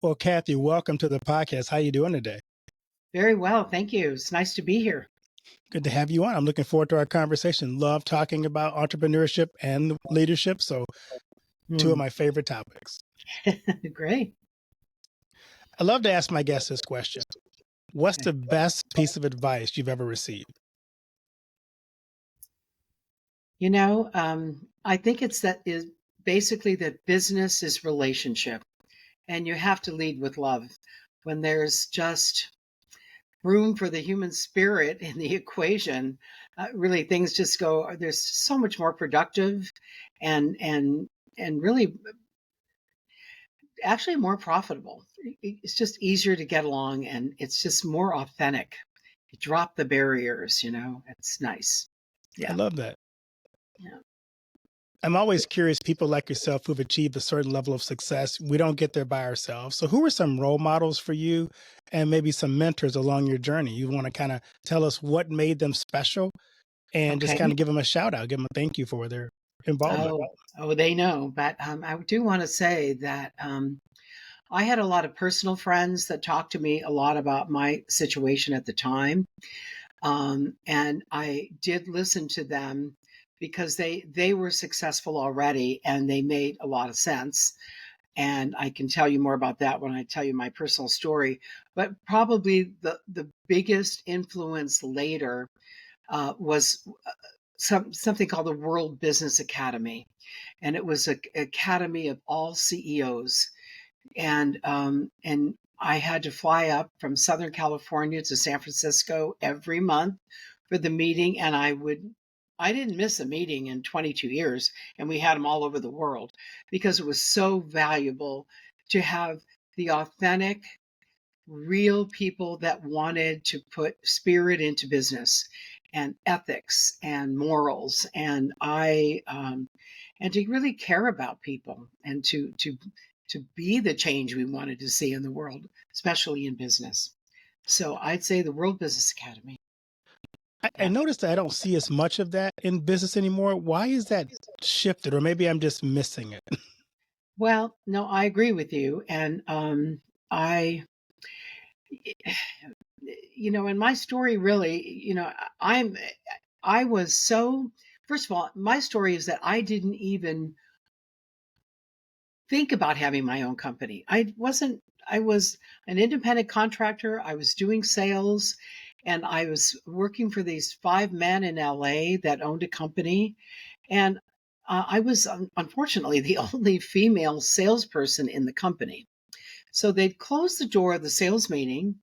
Well, Kathy, welcome to the podcast. How you doing today? Very well, thank you. It's nice to be here. Good to have you on. I'm looking forward to our conversation. Love talking about entrepreneurship and leadership. So, two of Hmm. my favorite topics. Great. I love to ask my guests this question. What's Okay. the best piece of advice you've ever received? I think it's that is basically that business is relationship, and you have to lead with love. When there's just room for the human spirit in the equation, really things just go. There's so much more productive, and really actually more profitable. It's just easier to get along, and it's just more authentic. You drop the barriers. It's nice. I Yeah. love that. Yeah. I'm always curious, people like yourself who've achieved a certain level of success, we don't get there by ourselves. So, who are some role models for you and maybe some mentors along your journey? You want to kind of tell us what made them special and just kind Okay. of give them a shout out, give them a thank you for their involvement. Oh, they know. But I do want to say that I had a lot of personal friends that talked to me a lot about my situation at the time. And I did listen to them because they were successful already and they made a lot of sense. And I can tell you more about that when I tell you my personal story. But probably the biggest influence later was something called the World Business Academy, and it was an academy of all CEOs, and I had to fly up from Southern California to San Francisco every month for the meeting, and I didn't miss a meeting in 22 years, and we had them all over the world because it was so valuable to have the authentic, real people that wanted to put spirit into business and ethics and morals, and to really care about people, and to be the change we wanted to see in the world, especially in business. So I'd say the World Business Academy. I Yeah. noticed that I don't see as much of that in business anymore. Why is that shifted? Or maybe I'm just missing it. Well, no, I agree with you, and I, in my story, really, I'm, I was so. First of all, my story is that I didn't even think about having my own company. I was an independent contractor. I was doing sales, and I was working for these five men in LA that owned a company. And I was unfortunately the only female salesperson in the company. So they'd close the door of the sales meeting,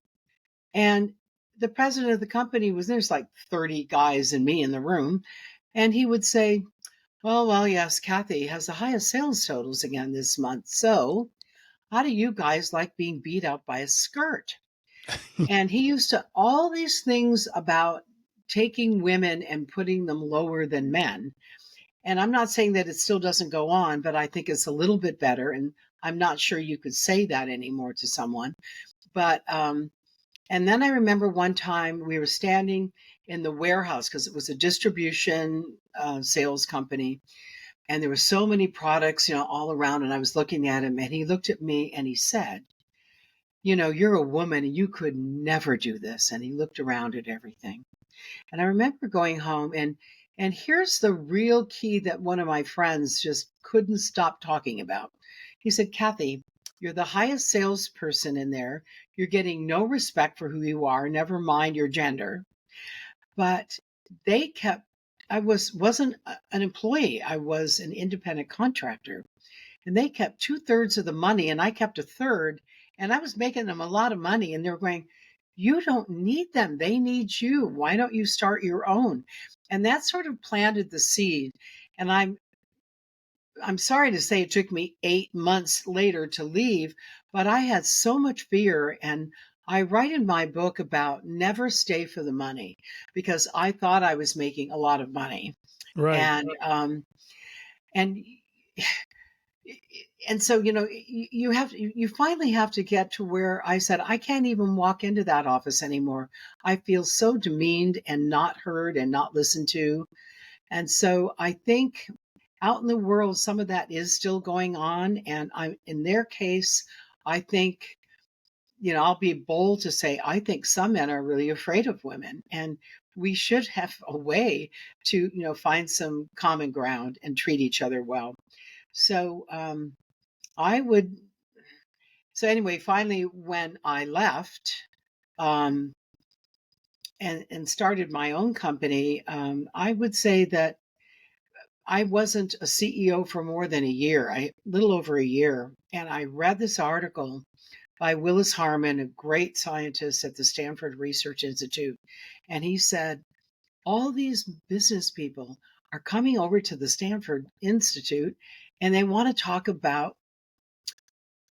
and the president of the company was there's like 30 guys and me in the room. And he would say, well, yes, Kathy has the highest sales totals again this month. So, how do you guys like being beat up by a skirt? And he used to all these things about taking women and putting them lower than men. And I'm not saying that it still doesn't go on, but I think it's a little bit better. And I'm not sure you could say that anymore to someone. But and then I remember one time we were standing in the warehouse because it was a distribution sales company, and there were so many products, all around. And I was looking at him, and he looked at me and he said, you're a woman and you could never do this. And he looked around at everything. And I remember going home, and here's the real key that one of my friends just couldn't stop talking about. He said, Kathy, you're the highest salesperson in there. You're getting no respect for who you are, never mind your gender. But they kept wasn't an employee. I was an independent contractor, and they kept two-thirds of the money, and I kept a third, and I was making them a lot of money, and they were going, you don't need them, they need you, why don't you start your own? And that sort of planted the seed. And I'm sorry to say it took me 8 months later to leave, but I had so much fear. And I write in my book about never stay for the money, because I thought I was making a lot of money. Right. And um and and so you finally have to get to where I said I can't even walk into that office anymore. I feel so demeaned and not heard and not listened to. And so I think out in the world some of that is still going on, and I'm in their case, I think, I'll be bold to say, I think some men are really afraid of women, and we should have a way to, find some common ground and treat each other well. So, I would, so anyway, finally, when I left, um, and started my own company, I would say that I wasn't a CEO for more than a year, a little over a year. And I read this article by Willis Harman, a great scientist at the Stanford Research Institute. And he said, all these business people are coming over to the Stanford Institute and they want to talk about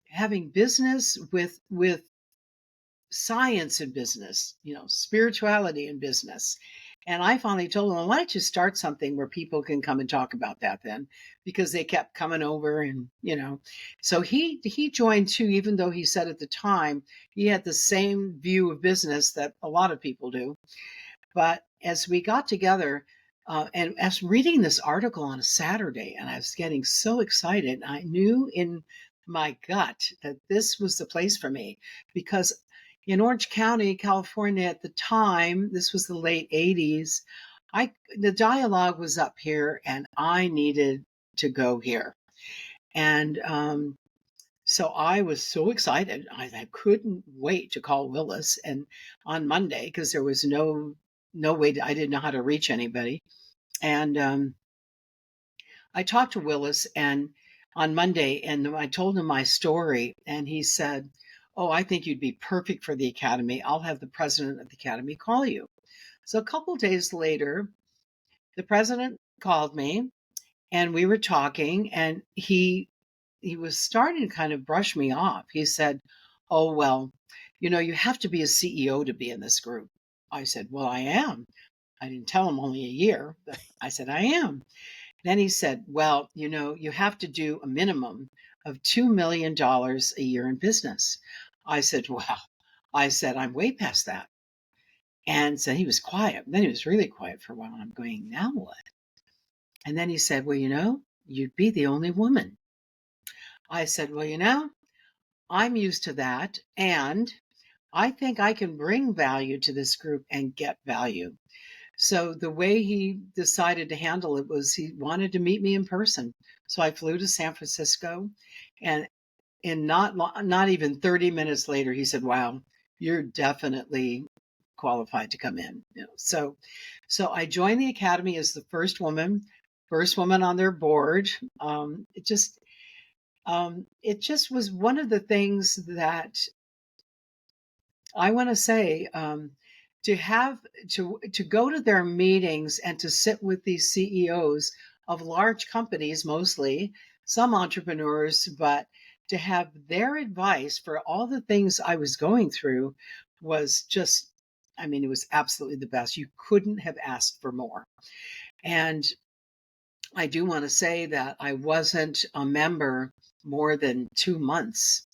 having business with science in business, spirituality in business. And I finally told them, well, why don't you start something where people can come and talk about that then? Because they kept coming over and, so he joined too, even though he said at the time he had the same view of business that a lot of people do. But as we got together, and as reading this article on a Saturday, and I was getting so excited, I knew in my gut that this was the place for me, because in Orange County, California at the time, this was the late 80s, the dialogue was up here and I needed to go here. And so I was so excited. I couldn't wait to call Willis and on Monday, because there was no way I didn't know how to reach anybody. And I talked to Willis and on Monday, and I told him my story, and he said, "Oh, I think you'd be perfect for the academy. I'll have the president of the academy call you." So a couple of days later, the president called me, and we were talking, and he was starting to kind of brush me off. He said, "Oh, well, you have to be a CEO to be in this group." I said, "Well, I am." I didn't tell him only a year, but I said, "I am." Then he said, "Well, you have to do a minimum of $2 million a year in business." I said, "Wow." I said, "I'm way past that." And so he was quiet. Then he was really quiet for a while. I'm going, "Now what?" And then he said, "Well, you'd be the only woman." I said, "Well, I'm used to that. And I think I can bring value to this group and get value." So the way he decided to handle it was he wanted to meet me in person. So I flew to San Francisco, and in not even 30 minutes later, he said, "Wow, you're definitely qualified to come in." So I joined the academy as the first woman on their board. It just was one of the things that I want to say, to have to go to their meetings and to sit with these CEOs of large companies, mostly some entrepreneurs, but to have their advice for all the things I was going through was just, I mean, it was absolutely the best. You couldn't have asked for more. And I do want to say that I wasn't a member more than 2 months,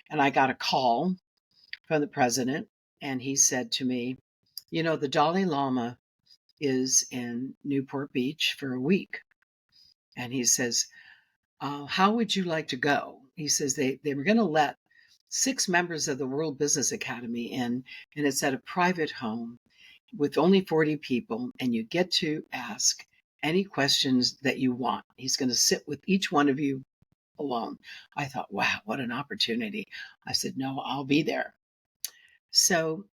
and I got a call from the president, and he said to me, "The Dalai Lama is in Newport Beach for a week." And he says, "How would you like to go?" He says they were going to let 6 members of the World Business Academy in, and it's at a private home with only 40 people, and you get to ask any questions that you want. He's going to sit with each one of you alone. I thought, wow, what an opportunity. I said, "No, I'll be there." So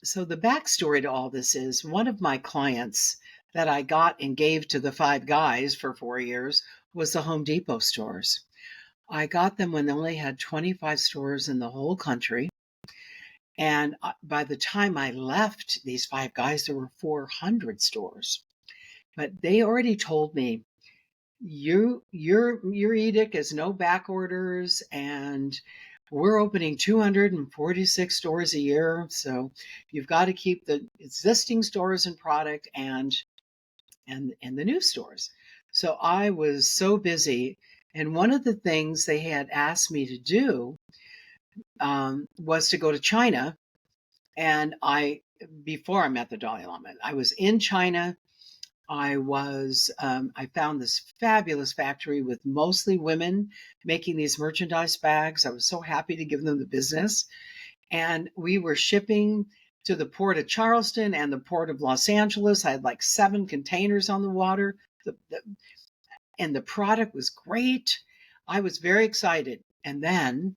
the backstory to all this is one of my clients that I got and gave to the Five Guys for 4 years was the Home Depot stores. I got them when they only had 25 stores in the whole country. And by the time I left these Five Guys, there were 400 stores. But they already told me, your edict is no back orders, and we're opening 246 stores a year, so you've got to keep the existing stores and product and the new stores. So I was so busy, and one of the things they had asked me to do was to go to China. And before I met the Dalai Lama, I was in China I found this fabulous factory with mostly women making these merchandise bags. I was so happy to give them the business. And we were shipping to the port of Charleston and the port of Los Angeles. I had like 7 containers on the water, and the product was great. I was very excited. And then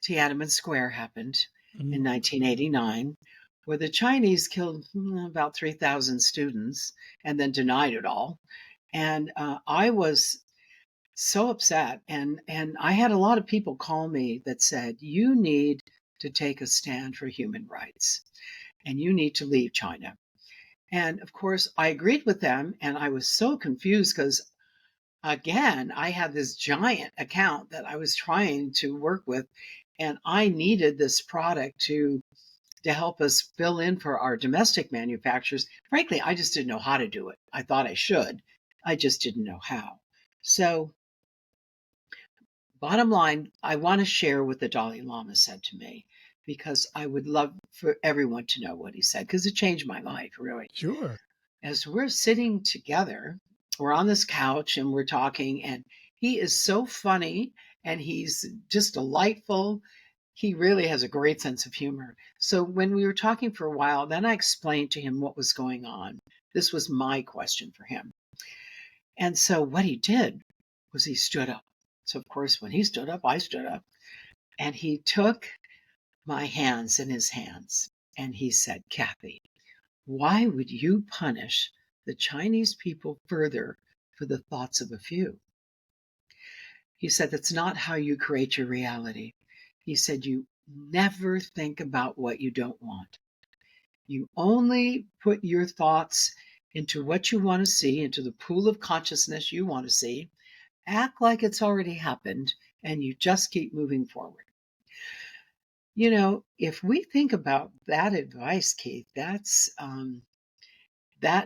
Tiananmen Square happened Mhm. in 1989, where the Chinese killed about 3,000 students and then denied it all. And I was so upset. And I had a lot of people call me that said, "You need to take a stand for human rights and you need to leave China." And of course, I agreed with them. And I was so confused because, again, I had this giant account that I was trying to work with. And I needed this product to help us fill in for our domestic manufacturers. Frankly, I just didn't know how to do it. I thought I should. I just didn't know how. So, bottom line, I want to share what the Dalai Lama said to me because I would love for everyone to know what he said because it changed my life, really. Sure. As we're sitting together, we're on this couch and we're talking, and he is so funny and he's just delightful. He really has a great sense of humor. So when we were talking for a while, then I explained to him what was going on. This was my question for him. And so what he did was he stood up. So, of course, when he stood up, I stood up. And he took my hands in his hands and he said, "Kathy, why would you punish the Chinese people further for the thoughts of a few?" He said, "That's not how you create your reality." He said, "You never think about what you don't want. You only put your thoughts into what you want to see, into the pool of consciousness you want to see, act like it's already happened, and you just keep moving forward." If we think about that advice, Keith, that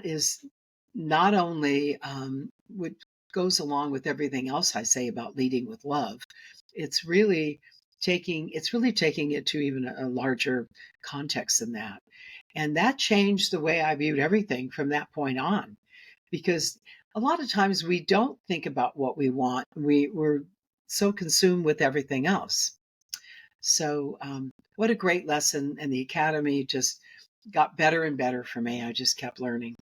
is not only what goes along with everything else I say about leading with love. It's really taking it to even a larger context than that. And that changed the way I viewed everything from that point on. Because a lot of times we don't think about what we want. We're so consumed with everything else. So, what a great lesson. And the academy just got better and better for me. I just kept learning.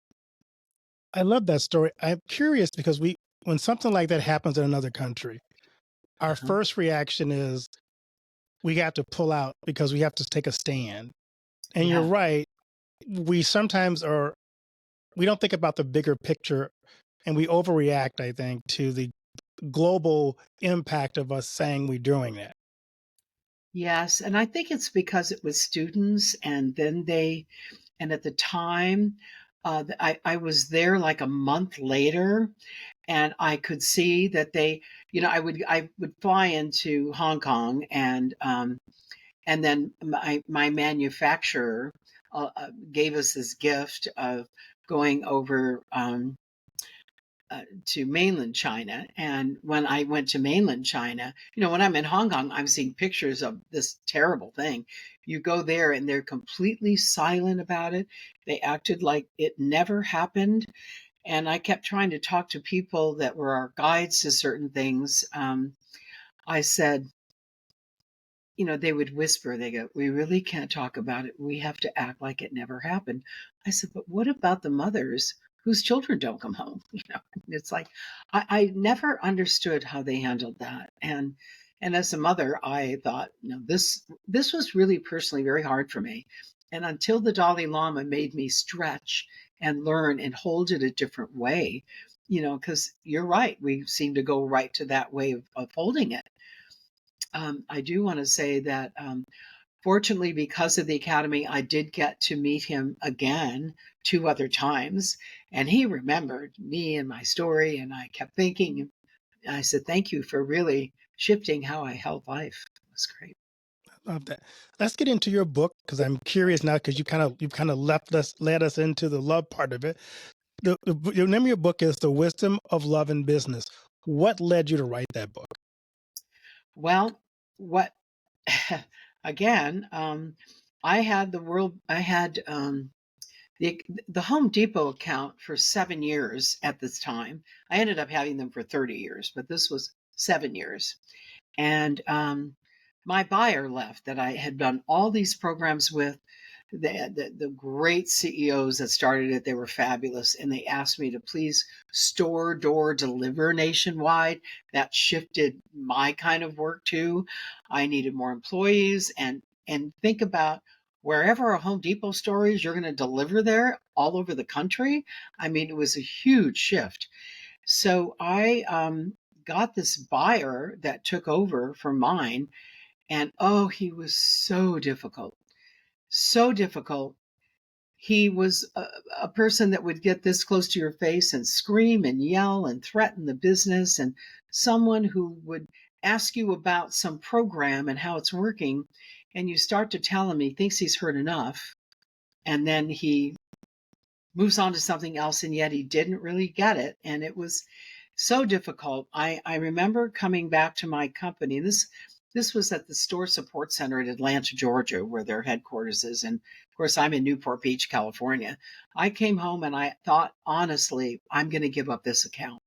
I love that story. I'm curious because when something like that happens in another country, our Uh-huh. first reaction is we have to pull out because we have to take a stand. And you're Yeah. right. We sometimes we don't think about the bigger picture and we overreact, I think, to the global impact of us saying we're doing that. Yes. And I think it's because it was students, and then and at the time, I was there like a month later, and I could see that I would fly into Hong Kong, and then my manufacturer gave us this gift of going over to mainland China. And when I went to mainland China, when I'm in Hong Kong, I'm seeing pictures of this terrible thing. You go there and they're completely silent about it. They acted like it never happened. And I kept trying to talk to people that were our guides to certain things. I said, they would whisper, they go, "We really can't talk about it. We have to act like it never happened." I said, "But what about the mothers whose children don't come home?" It's like I never understood how they handled that. And as a mother, I thought, this was really personally very hard for me. And until the Dalai Lama made me stretch and learn and hold it a different way, because you're right, we seem to go right to that way of holding it. I do want to say that, fortunately, because of the academy, I did get to meet him again 2 other times, and he remembered me and my story. And I kept thinking, I said, "Thank you for really shifting how I held life." It was great. Love that. Let's get into your book because I'm curious now because you kind of led us into the love part of it. The name of your book is The Wisdom of Love in Business. What led you to write that book? Well, what again? I had the Home Depot account for 7 years at this time. I ended up having them for 30 years, but this was 7 years. And my buyer left that I had done all these programs with. The great CEOs that started it, they were fabulous. And they asked me to please store, door, deliver nationwide. That shifted my kind of work too. I needed more employees and think about wherever a Home Depot store is, you're going to deliver there all over the country. I mean, it was a huge shift. So I got this buyer that took over for mine. And oh, he was so difficult. So difficult. He was a person that would get this close to your face and scream and yell and threaten the business, and someone who would ask you about some program and how it's working. And you start to tell him he thinks he's heard enough. And then he moves on to something else, and yet he didn't really get it. And it was so difficult. I remember coming back to my company. This was at the Store Support Center in Atlanta, Georgia, where their headquarters is. And of course, I'm in Newport Beach, California. I came home and I thought, honestly, I'm going to give up this account.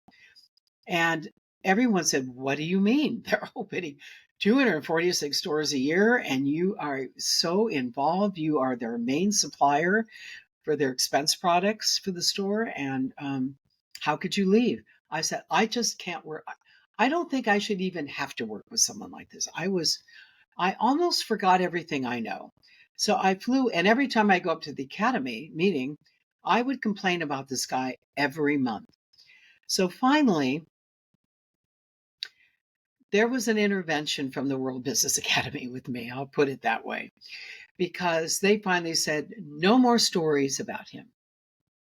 And everyone said, what do you mean? They're opening 246 stores a year, and you are so involved. You are their main supplier for their expense products for the store. And how could you leave? I said, I just can't work. I don't think I should even have to work with someone like this. I almost forgot everything I know. So I flew, and every time I go up to the academy meeting, I would complain about this guy every month. So finally, there was an intervention from the World Business Academy with me. I'll put it that way, because they finally said, no more stories about him.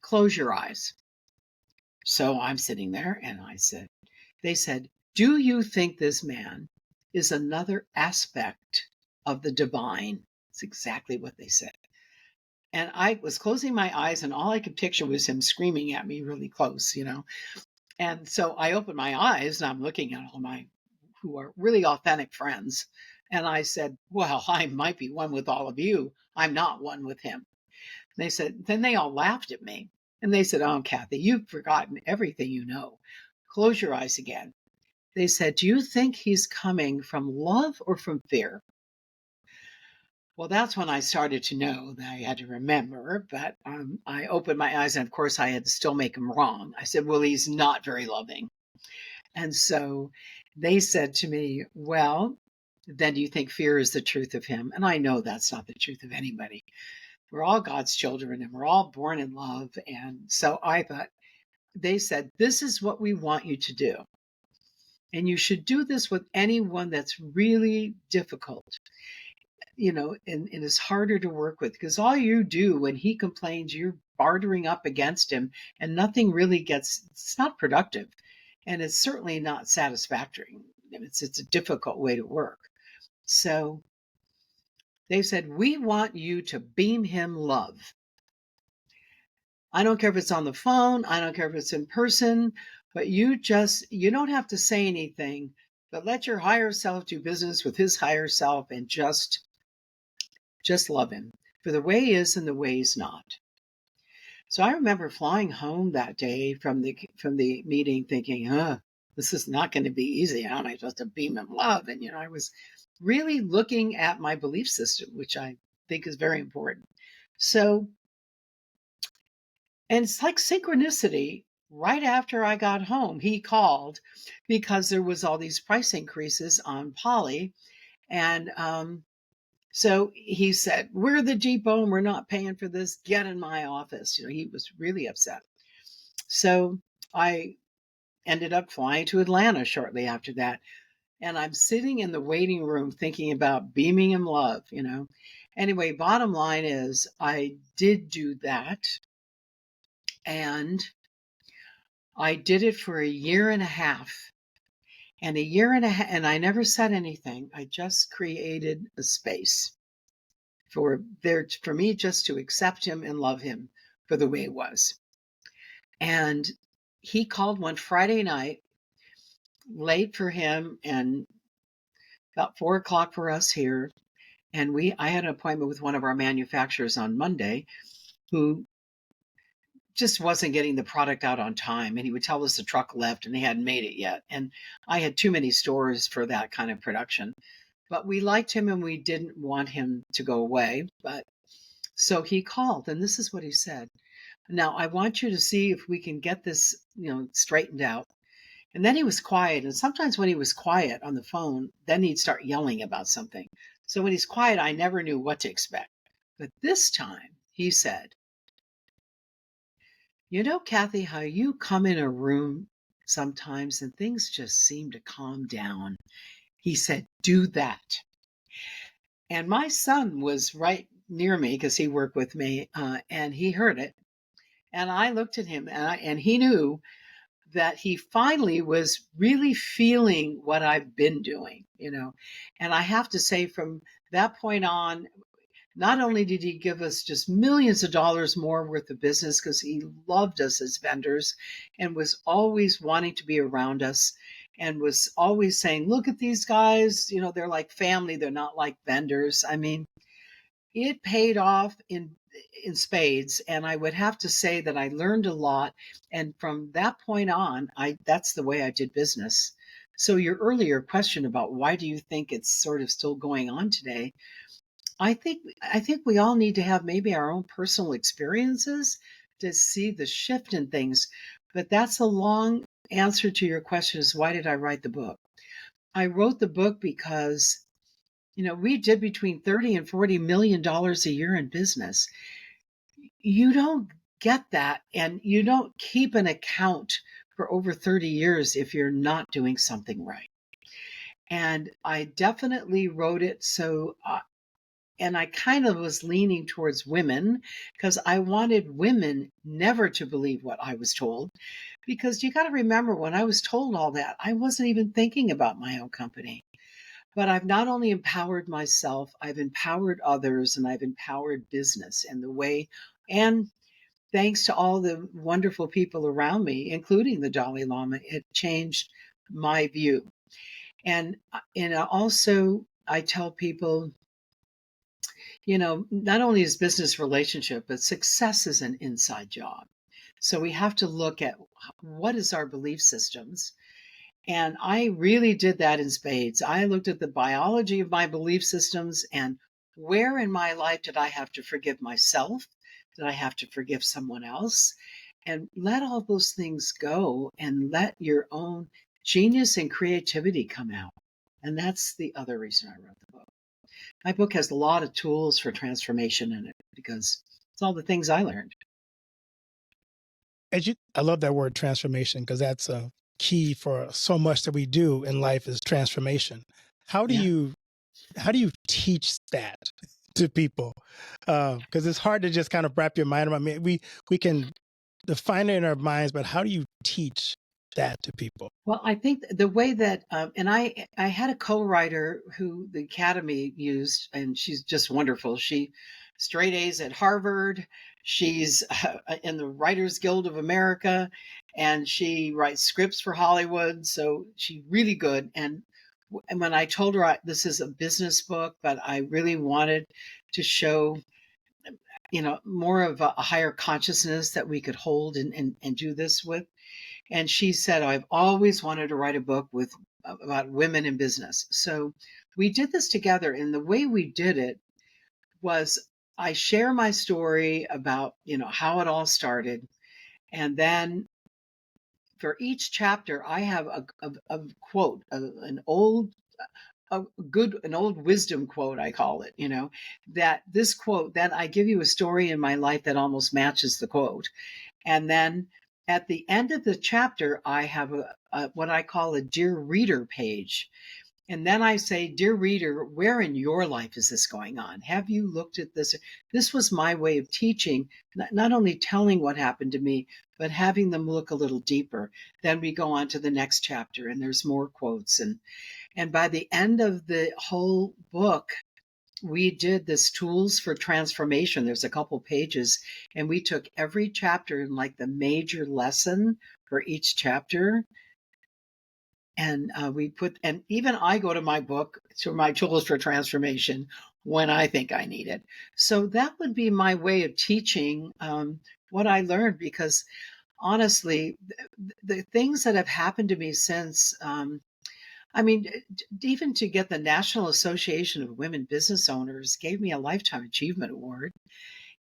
Close your eyes. So I'm sitting there and they said, do you think this man is another aspect of the divine? It's exactly what they said. And I was closing my eyes, and all I could picture was him screaming at me really close, you know. And so I opened my eyes and I'm looking at all my, who are really authentic friends. And I said, well, I might be one with all of you. I'm not one with him. They said, then they all laughed at me. And they said, oh, Kathy, you've forgotten everything you know. Close your eyes again. They said, do you think he's coming from love or from fear? Well, that's when I started to know that I had to remember. But I opened my eyes, and of course, I had to still make him wrong. I said, well, he's not very loving. And so they said to me, well, then do you think fear is the truth of him? And I know that's not the truth of anybody. We're all God's children, and we're all born in love. And so I thought, they said, this is what we want you to do. And you should do this with anyone that's really difficult, you know, and is harder to work with. Because all you do when he complains, you're bartering up against him, and nothing really it's not productive. And it's certainly not satisfactory. It's a difficult way to work. So they said, we want you to beam him love. I don't care if it's on the phone. I don't care if it's in person, but you don't have to say anything, but let your higher self do business with his higher self, and just love him for the way he is and the way he's not. So I remember flying home that day from the meeting thinking, this is not going to be easy. How am I supposed to beam him love? And, I was really looking at my belief system, which I think is very important. So, and it's like synchronicity. Right after I got home, he called because there was all these price increases on Poly. And so he said, we're the depot and we're not paying for this. Get in my office. He was really upset. So I ended up flying to Atlanta shortly after that. And I'm sitting in the waiting room thinking about beaming him love. Anyway, bottom line is I did do that. And I did it for a year and a half. And and I never said anything. I just created a space for me just to accept him and love him for the way it was. And he called one Friday night, late for him, and about 4:00 for us here. And I had an appointment with one of our manufacturers on Monday, who just wasn't getting the product out on time. And he would tell us the truck left and they hadn't made it yet. And I had too many stores for that kind of production. But we liked him and we didn't want him to go away. But so he called, and this is what he said. Now, I want you to see if we can get this, straightened out. And then he was quiet. And sometimes when he was quiet on the phone, then he'd start yelling about something. So when he's quiet, I never knew what to expect. But this time he said, Kathy, how you come in a room sometimes and things just seem to calm down. He said, do that. And my son was right near me because he worked with me, and he heard it. And I looked at him, and he knew that he finally was really feeling what I've been doing, And I have to say, from that point on, not only did he give us just millions of dollars more worth of business because he loved us as vendors and was always wanting to be around us and was always saying, look at these guys, they're like family, they're not like vendors. I mean, it paid off in spades, and I would have to say that I learned a lot, and from that point on, that's the way I did business. So your earlier question about why do you think it's sort of still going on today, I think we all need to have maybe our own personal experiences to see the shift in things. But that's a long answer to your question, is why did I write the book? I wrote the book because we did between 30 and 40 million dollars a year in business. You don't get that, and you don't keep an account for over 30 years if you're not doing something right. And I definitely wrote it so and I kind of was leaning towards women because I wanted women never to believe what I was told. Because you got to remember, when I was told all that, I wasn't even thinking about my own company. But I've not only empowered myself, I've empowered others, and I've empowered business and the way. And thanks to all the wonderful people around me, including the Dalai Lama, it changed my view. And also, I tell people, not only is business relationship, but success is an inside job. So we have to look at what is our belief systems. And I really did that in spades. I looked at the biology of my belief systems and where in my life did I have to forgive myself? Did I have to forgive someone else? And let all those things go and let your own genius and creativity come out. And that's the other reason I wrote the book. My book has a lot of tools for transformation in it because it's all the things I learned. I love that word transformation because that's a key for so much that we do in life is transformation. How do Yeah. you teach that to people? Because it's hard to just kind of wrap your mind around. I mean, we can define it in our minds, but how do you teach that to people? Well, I think the way that, and I had a co-writer who the Academy used, and she's just wonderful. She straight A's at Harvard. She's in the Writers Guild of America, and she writes scripts for Hollywood. So she's really good. And when I told her this is a business book, but I really wanted to show, more of a higher consciousness that we could hold and do this with. And she said, I've always wanted to write a book about women in business. So we did this together. And the way we did it was I share my story about, how it all started. And then for each chapter, I have a quote, an old wisdom quote, I call it, that this quote, then I give you a story in my life that almost matches the quote. And then at the end of the chapter, I have what I call a Dear Reader page. And then I say, Dear Reader, where in your life is this going on? Have you looked at this? This was my way of teaching, not only telling what happened to me, but having them look a little deeper. Then we go on to the next chapter, and there's more quotes. And by the end of the whole book, we did this tools for transformation. There's a couple pages, and we took every chapter and like the major lesson for each chapter. And we put, and even I go to my book, to my tools for transformation, when I think I need it. So that would be my way of teaching what I learned, because honestly, the things that have happened to me since, I mean, even to get the National Association of Women Business Owners gave me a Lifetime Achievement Award.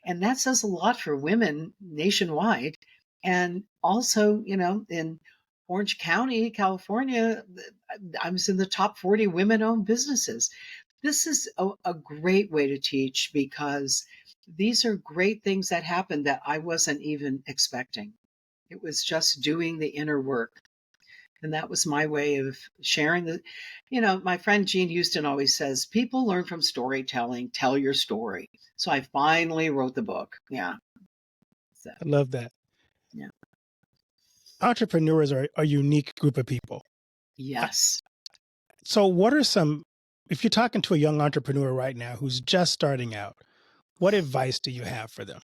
And that says a lot for women nationwide. And also, in Orange County, California, I was in the top 40 women owned businesses. This is a great way to teach, because these are great things that happened that I wasn't even expecting. It was just doing the inner work. And that was my way of sharing my friend Jean Houston always says, people learn from storytelling, tell your story. So I finally wrote the book. Yeah. So, I love that. yeah. Entrepreneurs are a unique group of people. Yes. So, what are some, if you're talking to a young entrepreneur right now who's just starting out, what advice do you have for them?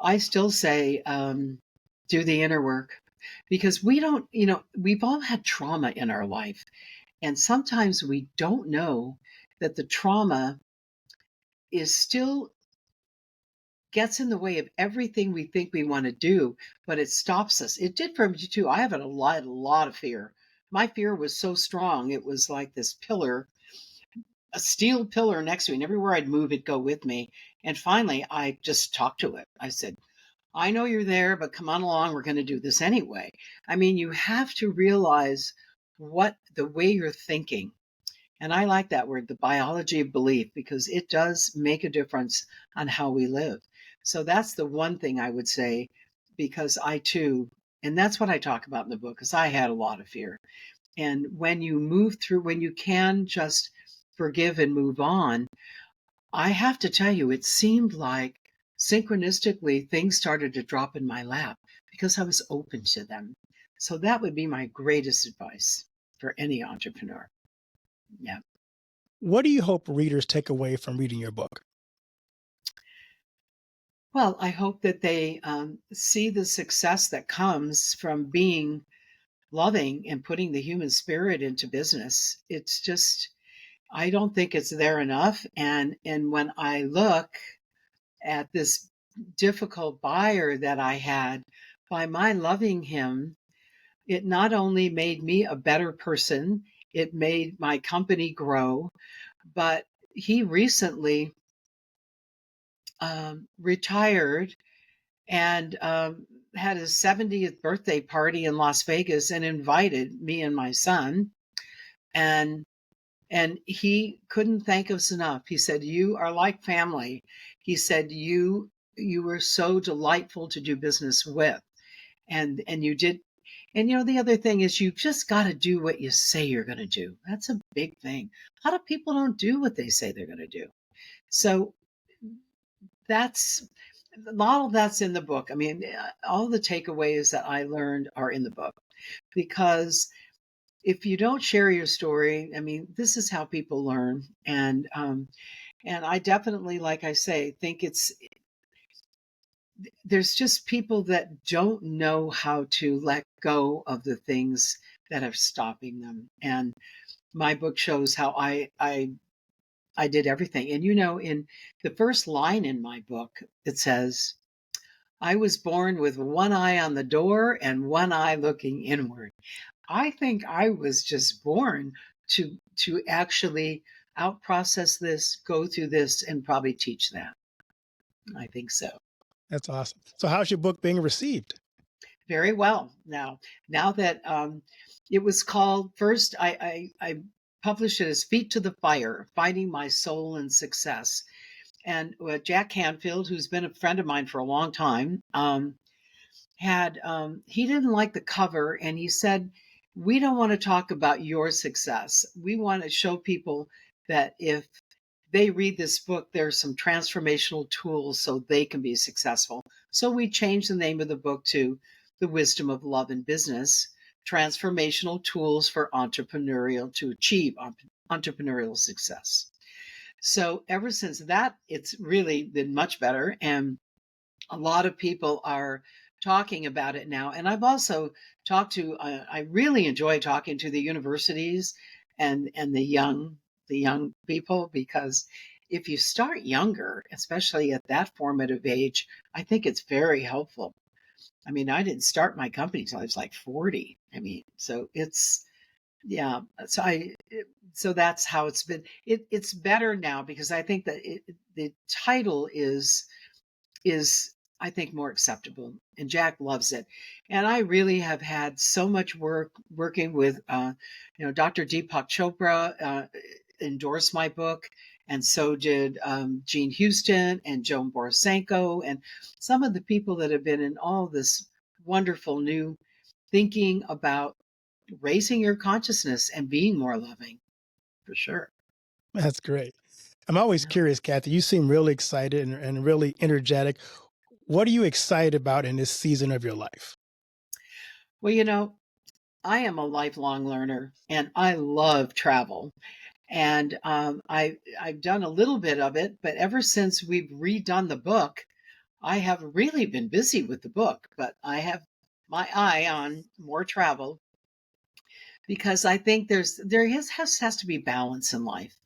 I still say, do the inner work, because we don't, we've all had trauma in our life. And sometimes we don't know that the trauma is still gets in the way of everything we think we want to do, but it stops us. It did for me too. I have a lot of fear. My fear was so strong. It was like this pillar, a steel pillar next to me, and everywhere I'd move, it'd go with me. And finally, I just talked to it. I said, I know you're there, but come on along. We're going to do this anyway. I mean, you have to realize what the way you're thinking. And I like that word, the biology of belief, because it does make a difference on how we live. So that's the one thing I would say, because I too, and that's what I talk about in the book, because I had a lot of fear. And when you move through, when you can just forgive and move on, I have to tell you, it seemed like synchronistically things started to drop in my lap because I was open to them. So that would be my greatest advice for any entrepreneur. Yeah. What do you hope readers take away from reading your book? Well, I hope that they see the success that comes from being loving and putting the human spirit into business. It's just, I don't think it's there enough. And when I look at this difficult buyer that I had, by my loving him, it not only made me a better person, it made my company grow, but he recently retired and had his 70th birthday party in Las Vegas and invited me and my son. And he couldn't thank us enough. He said, "You are like family." He said, "You were so delightful to do business with, and you did." And the other thing is, you just got to do what you say you're going to do. That's a big thing. A lot of people don't do what they say they're going to do. So that's all of that's in the book. I mean, all the takeaways that I learned are in the book, because if you don't share your story, I mean, this is how people learn. And I definitely, like I say, think there's just people that don't know how to let go of the things that are stopping them. And my book shows how I did everything. And in the first line in my book, it says, I was born with one eye on the door and one eye looking inward. I think I was just born to actually out process this, go through this, and probably teach that. I think so. That's awesome. So, how's your book being received? Very well. Now that it was called first, I published it as Feet to the Fire: Finding My Soul in Success. And Jack Canfield, who's been a friend of mine for a long time, he didn't like the cover, and he said, we don't want to talk about your success. We want to show people that if they read this book, there's some transformational tools so they can be successful. So we changed the name of the book to The Wisdom of Love and Business: Transformational Tools for Entrepreneurial to Achieve Entrepreneurial Success. So ever since that, it's really been much better. And a lot of people are talking about it now. And I've also talked to, I really enjoy talking to the universities and the young people, because if you start younger, especially at that formative age, I think it's very helpful. I mean, I didn't start my company till I was like 40. I mean, so it's, yeah. So that's how it's been. It's better now because I think that the title is I think more acceptable, and Jack loves it. And I really have had so much work working with, Dr. Deepak Chopra endorsed my book, and so did Gene Houston and Joan Borisenko, and some of the people that have been in all this wonderful new thinking about raising your consciousness and being more loving, for sure. That's great. I'm always Yeah. curious, Kathy. You seem really excited and really energetic. What are you excited about in this season of your life? Well, I am a lifelong learner and I love travel. And I've done a little bit of it, but ever since we've redone the book, I have really been busy with the book. But I have my eye on more travel, because I think has to be balance in life.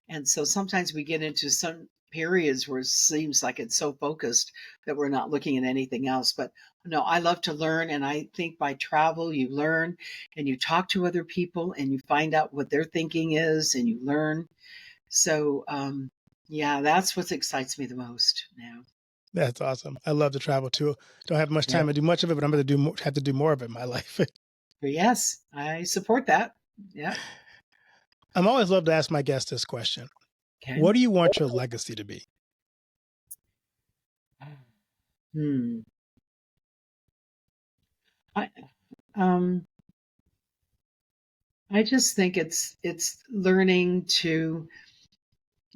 And so sometimes we get into some periods where it seems like it's so focused that we're not looking at anything else. But no, I love to learn. And I think by travel, you learn and you talk to other people and you find out what their thinking is and you learn. So, yeah, that's what excites me the most now. That's awesome. I love to travel too. Don't have much Yeah. time to do much of it, but I'm going to have to do more of it in my life. But yes, I support that. Yeah. I'm always love to ask my guests this question. Okay. What do you want your legacy to be? Hmm. I, um, I just think it's learning to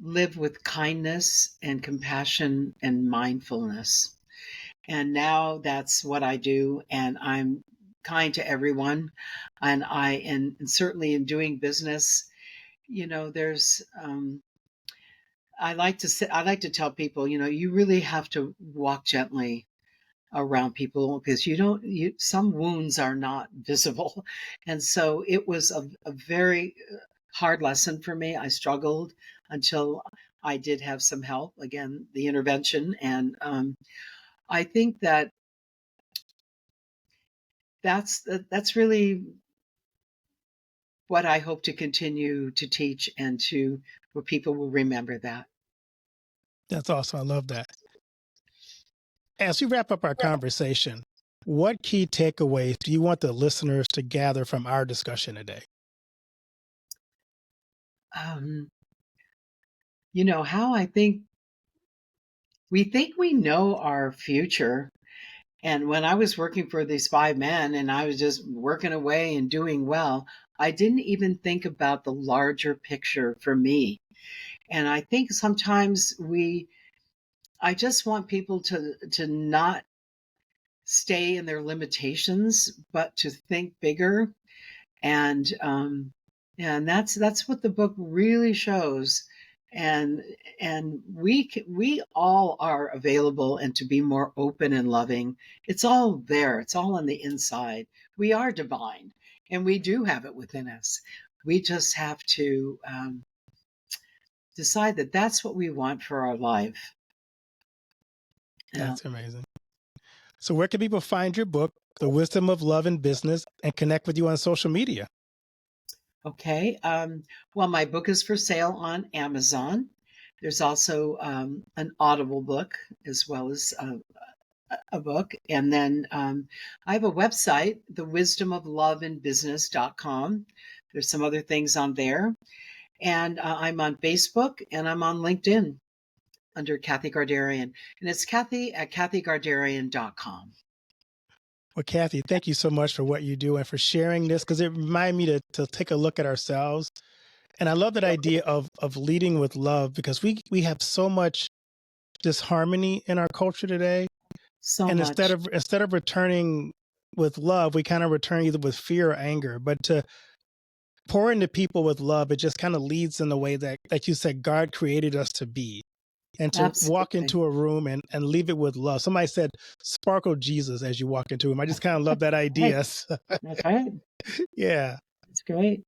live with kindness and compassion and mindfulness. And now that's what I do, and I'm kind to everyone. And certainly in doing business, there's I like to tell people, you really have to walk gently around people, because some wounds are not visible. And so it was a very hard lesson for me. I struggled until I did have some help, again, the intervention. And I think that that's really what I hope to continue to teach, and to where people will remember that. That's awesome. I love that. As we wrap up our conversation, what key takeaways do you want the listeners to gather from our discussion today? um, how I think we know our future. And when I was working for these five men and I was just working away and doing well, I didn't even think about the larger picture for me. And I think sometimes I just want people to not stay in their limitations, but to think bigger. And that's what the book really shows. And we all are available, and to be more open and loving. It's all there. It's all on the inside. We are divine, and we do have it within us. We just have to decide that that's what we want for our life. Yeah. That's amazing. So, where can people find your book, The Wisdom of Love in Business, and connect with you on social media? Okay. Well, my book is for sale on Amazon. There's also an Audible book, as well as a book. And then I have a website, thewisdomofloveinbusiness.com. There's some other things on there. And I'm on Facebook and I'm on LinkedIn under Kathy Gardarian. And it's Kathy at kathygardarian.com. Well, Kathy, thank you so much for what you do and for sharing this, because it reminded me to take a look at ourselves. And I love that idea of leading with love, because we have so much disharmony in our culture today. So And much. instead of returning with love, we kind of return either with fear or anger. But to pour into people with love, it just kind of leads in the way that, like you said, God created us to be. and to walk Absolutely. into a room and leave it with love. Somebody said, sparkle Jesus as you walk into a room. I just kind of love that Right. idea. So, That's right. yeah. That's great.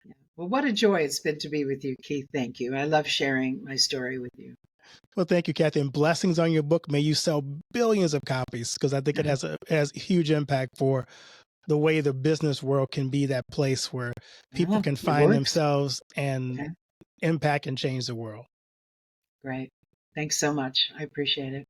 Yeah. Well, what a joy it's been to be with you, Keith. Thank you. I love sharing my story with you. Well, thank you, Kathy, and blessings on your book. May you sell billions of copies because I think it has huge impact for the way the business world can be that place where people Yeah, can it find works. themselves and Okay. impact and change the world. Great. Thanks so much. I appreciate it.